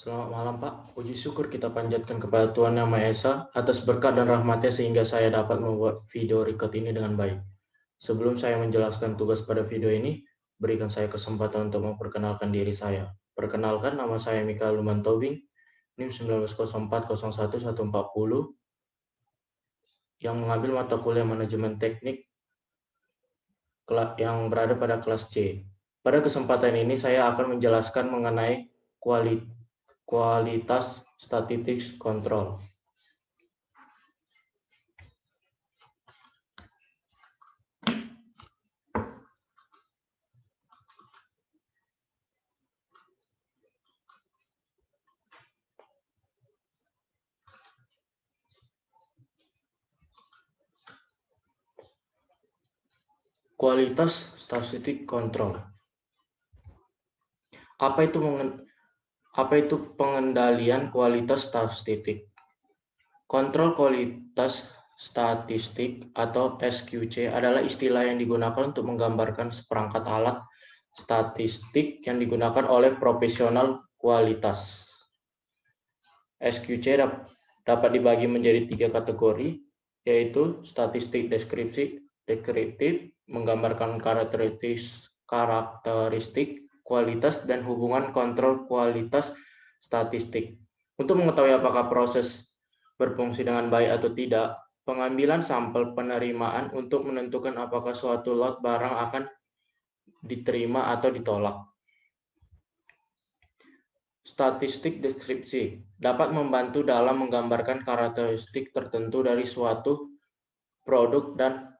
Selamat malam Pak, puji syukur kita panjatkan kepada Tuhan Yang Maha Esa atas berkat dan rahmatnya sehingga saya dapat membuat video record ini dengan baik. Sebelum saya menjelaskan tugas pada video ini, berikan saya kesempatan untuk memperkenalkan diri saya. Perkenalkan, nama saya Mikael Luman Tobing, NIM 1904011140, yang mengambil mata kuliah manajemen teknik yang berada pada kelas C. Pada kesempatan ini saya akan menjelaskan mengenai kualitas statistik kontrol. Kualitas statistik kontrol. Apa itu pengendalian kualitas statistik? Kontrol kualitas statistik atau SQC adalah istilah yang digunakan untuk menggambarkan seperangkat alat statistik yang digunakan oleh profesional kualitas. SQC dapat dibagi menjadi 3 kategori, yaitu statistik deskriptif, menggambarkan karakteristik kualitas dan hubungan kontrol kualitas statistik. Untuk mengetahui apakah proses berfungsi dengan baik atau tidak, pengambilan sampel penerimaan untuk menentukan apakah suatu lot barang akan diterima atau ditolak. Statistik deskripsi dapat membantu dalam menggambarkan karakteristik tertentu dari suatu produk dan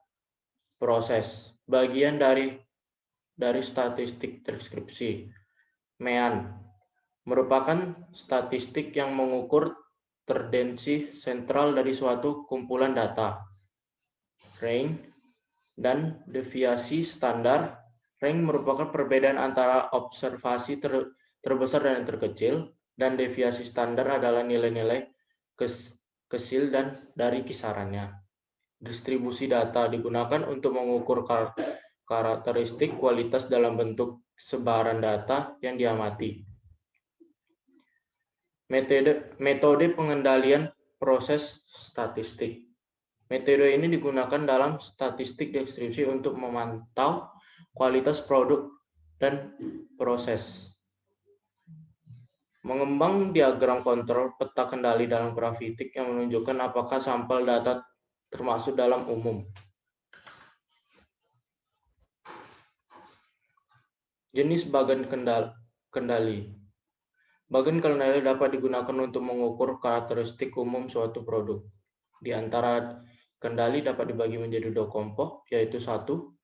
proses. Bagian dari statistik deskripsi. MEAN merupakan statistik yang mengukur tendensi sentral dari suatu kumpulan data. Range dan deviasi standar. Range merupakan perbedaan antara observasi terbesar dan yang terkecil, dan deviasi standar adalah nilai-nilai kecil dan dari kisarannya. Distribusi data digunakan untuk mengukur karakteristik kualitas dalam bentuk sebaran data yang diamati. Metode pengendalian proses statistik. Metode ini digunakan dalam statistik deskripsi untuk memantau kualitas produk dan proses. Mengembang diagram kontrol peta kendali dalam grafik yang menunjukkan apakah sampel data termasuk dalam umum. Jenis bagan kendali. Bagan kendali dapat digunakan untuk mengukur karakteristik umum suatu produk. Di antara kendali dapat dibagi menjadi 2 kelompok, yaitu 1.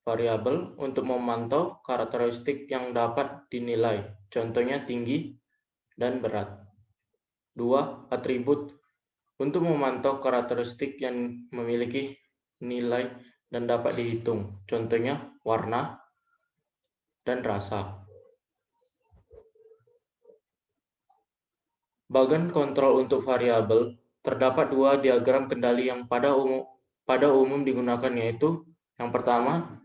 Variabel untuk memantau karakteristik yang dapat dinilai, contohnya tinggi dan berat. 2. Atribut untuk memantau karakteristik yang memiliki nilai dan dapat dihitung, contohnya warna dan rasa. Bagan kontrol untuk variabel, terdapat 2 diagram kendali yang pada umum digunakan, yaitu yang pertama,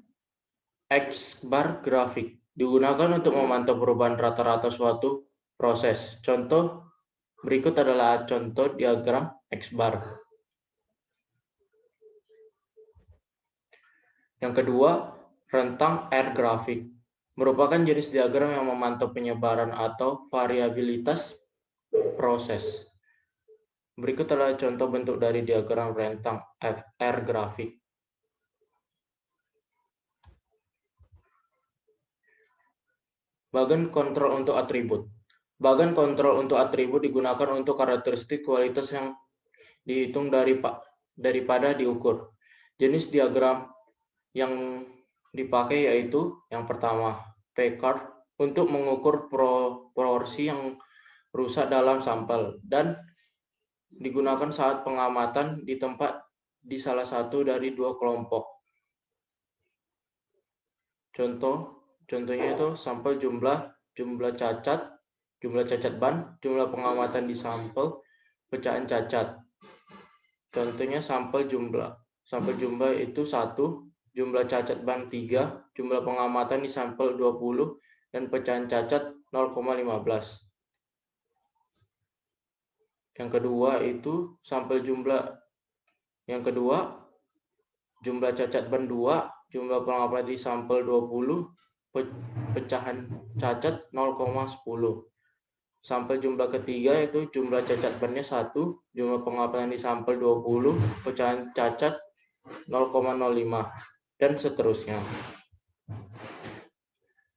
X-bar grafik, digunakan untuk memantau perubahan rata-rata suatu proses. Contoh berikut adalah contoh diagram X-bar. Yang kedua, rentang R grafik, merupakan jenis diagram yang memantau penyebaran atau variabilitas proses. Berikut adalah contoh bentuk dari diagram rentang R grafik. Bagan kontrol untuk atribut. Bagan kontrol untuk atribut digunakan untuk karakteristik kualitas yang dihitung daripada diukur. Jenis diagram yang dipakai yaitu yang pertama, P-card untuk mengukur proporsi yang rusak dalam sampel dan digunakan saat pengamatan di tempat di salah satu dari 2 kelompok. Contohnya itu sampel jumlah cacat ban, jumlah pengamatan di sampel, pecahan cacat. Contohnya sampel jumlah itu 1, jumlah cacat ban 3, jumlah pengamatan di sampel 20, dan pecahan cacat 0,15. Yang kedua itu sampel jumlah. Yang kedua, jumlah cacat ban 2, jumlah pengapalan di sampel 20, pecahan cacat 0,10. Sampel jumlah ketiga itu jumlah cacat bannya 1, jumlah pengapalan di sampel 20, pecahan cacat 0,05, dan seterusnya.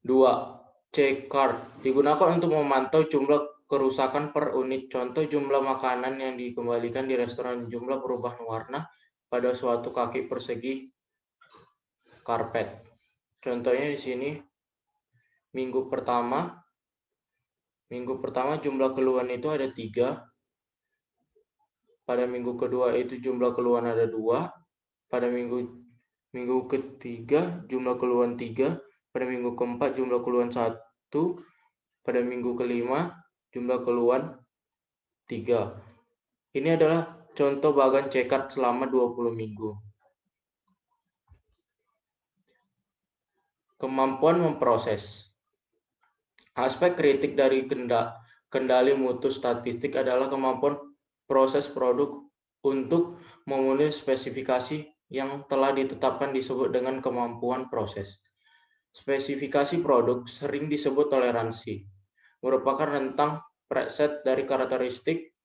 2. C-card digunakan untuk memantau jumlah kerusakan per unit. Contoh jumlah makanan yang dikembalikan di restoran, jumlah perubahan warna pada suatu kaki persegi karpet. Contohnya di sini minggu pertama jumlah keluhan itu ada 3. Pada minggu kedua itu jumlah keluhan ada 2. Pada minggu ketiga jumlah keluhan 3. Pada minggu keempat jumlah keluhan 1. Pada minggu kelima jumlah keluhan 3. Ini adalah contoh bagan C-card selama 20 minggu. Kemampuan memproses. Aspek kritik dari kendali mutu statistik adalah kemampuan proses produk untuk memenuhi spesifikasi yang telah ditetapkan disebut dengan kemampuan proses. Spesifikasi produk sering disebut toleransi, merupakan rentang preset dari karakteristik